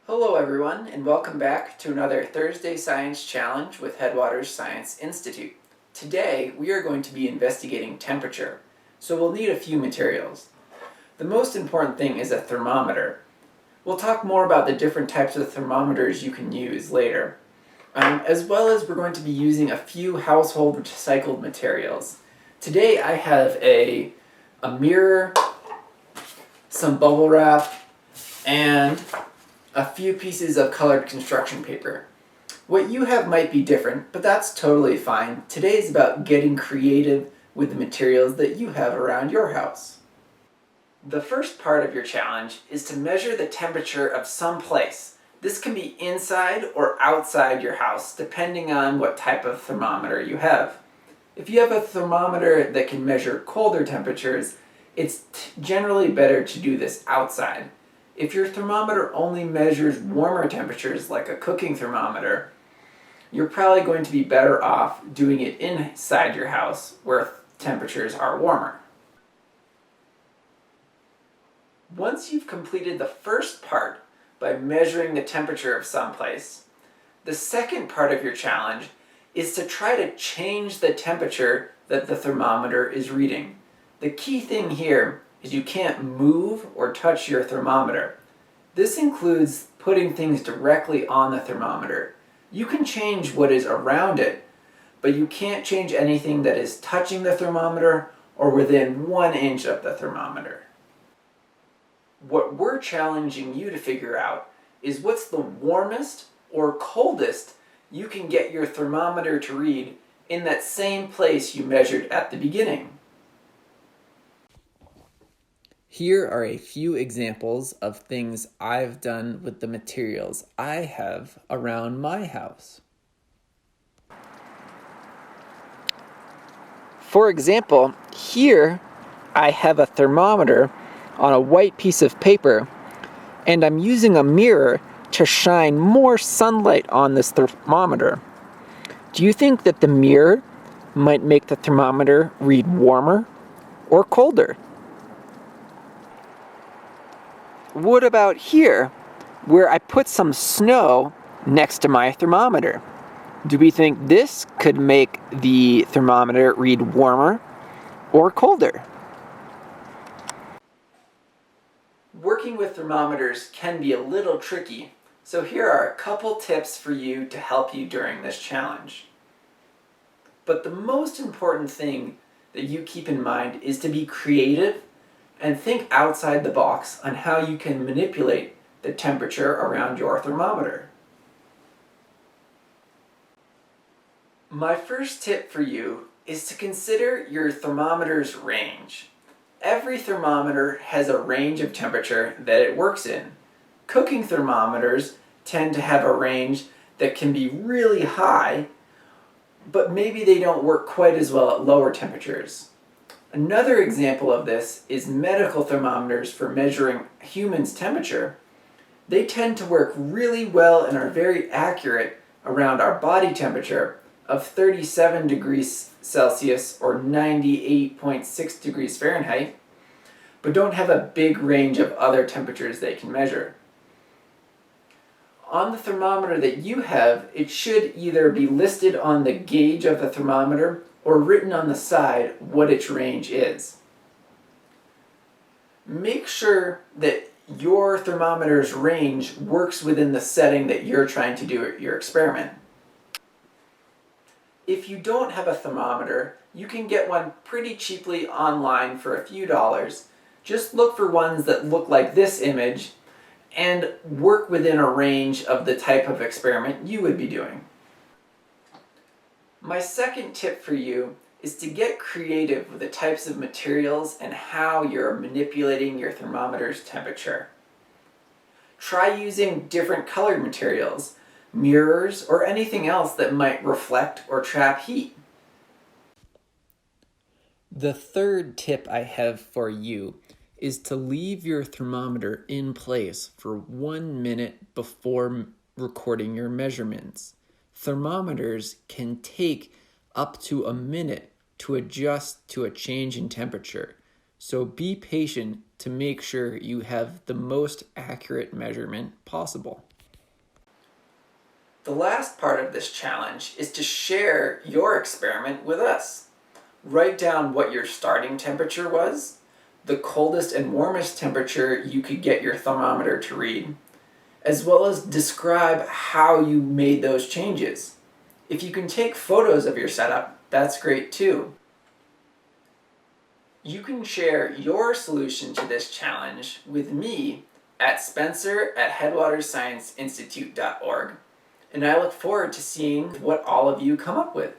Hello everyone, and welcome back to another Thursday Science Challenge with Headwaters Science Institute. Today we are going to be investigating temperature, so we'll need a few materials. The most important thing is a thermometer. We'll talk more about the different types of thermometers you can use later, as well as we're going to be using a few household recycled materials. Today I have a mirror, some bubble wrap, and a few pieces of colored construction paper. What you have might be different, but that's totally fine. Today is about getting creative with the materials that you have around your house. The first part of your challenge is to measure the temperature of some place. This can be inside or outside your house, depending on what type of thermometer you have. If you have a thermometer that can measure colder temperatures, it's generally better to do this outside. If your thermometer only measures warmer temperatures, like a cooking thermometer, you're probably going to be better off doing it inside your house where temperatures are warmer. Once you've completed the first part by measuring the temperature of someplace, the second part of your challenge is to try to change the temperature that the thermometer is reading. The key thing here is you can't move or touch your thermometer. This includes putting things directly on the thermometer. You can change what is around it, but you can't change anything that is touching the thermometer or within 1 inch of the thermometer. What we're challenging you to figure out is what's the warmest or coldest you can get your thermometer to read in that same place you measured at the beginning. Here are a few examples of things I've done with the materials I have around my house. For example, here I have a thermometer on a white piece of paper, and I'm using a mirror to shine more sunlight on this thermometer. Do you think that the mirror might make the thermometer read warmer or colder? What about here, where I put some snow next to my thermometer? Do we think this could make the thermometer read warmer or colder? Working with thermometers can be a little tricky, so here are a couple tips for you to help you during this challenge. But the most important thing that you keep in mind is to be creative and think outside the box on how you can manipulate the temperature around your thermometer. My first tip for you is to consider your thermometer's range. Every thermometer has a range of temperature that it works in. Cooking thermometers tend to have a range that can be really high, but maybe they don't work quite as well at lower temperatures. Another example of this is medical thermometers for measuring humans' temperature. They tend to work really well and are very accurate around our body temperature of 37 degrees Celsius or 98.6 degrees Fahrenheit, but don't have a big range of other temperatures they can measure. On the thermometer that you have, it should either be listed on the gauge of the thermometer or written on the side what its range is. Make sure that your thermometer's range works within the setting that you're trying to do your experiment. If you don't have a thermometer, you can get one pretty cheaply online for a few dollars. Just look for ones that look like this image and work within a range of the type of experiment you would be doing. My second tip for you is to get creative with the types of materials and how you're manipulating your thermometer's temperature. Try using different colored materials, mirrors, or anything else that might reflect or trap heat. The third tip I have for you is to leave your thermometer in place for 1 minute before recording your measurements. Thermometers can take up to a minute to adjust to a change in temperature, so be patient to make sure you have the most accurate measurement possible. The last part of this challenge is to share your experiment with us. Write down what your starting temperature was, the coldest and warmest temperature you could get your thermometer to read, as well as describe how you made those changes. If you can take photos of your setup, that's great too. You can share your solution to this challenge with me at spencer@headwatersscienceinstitute.org, and I look forward to seeing what all of you come up with.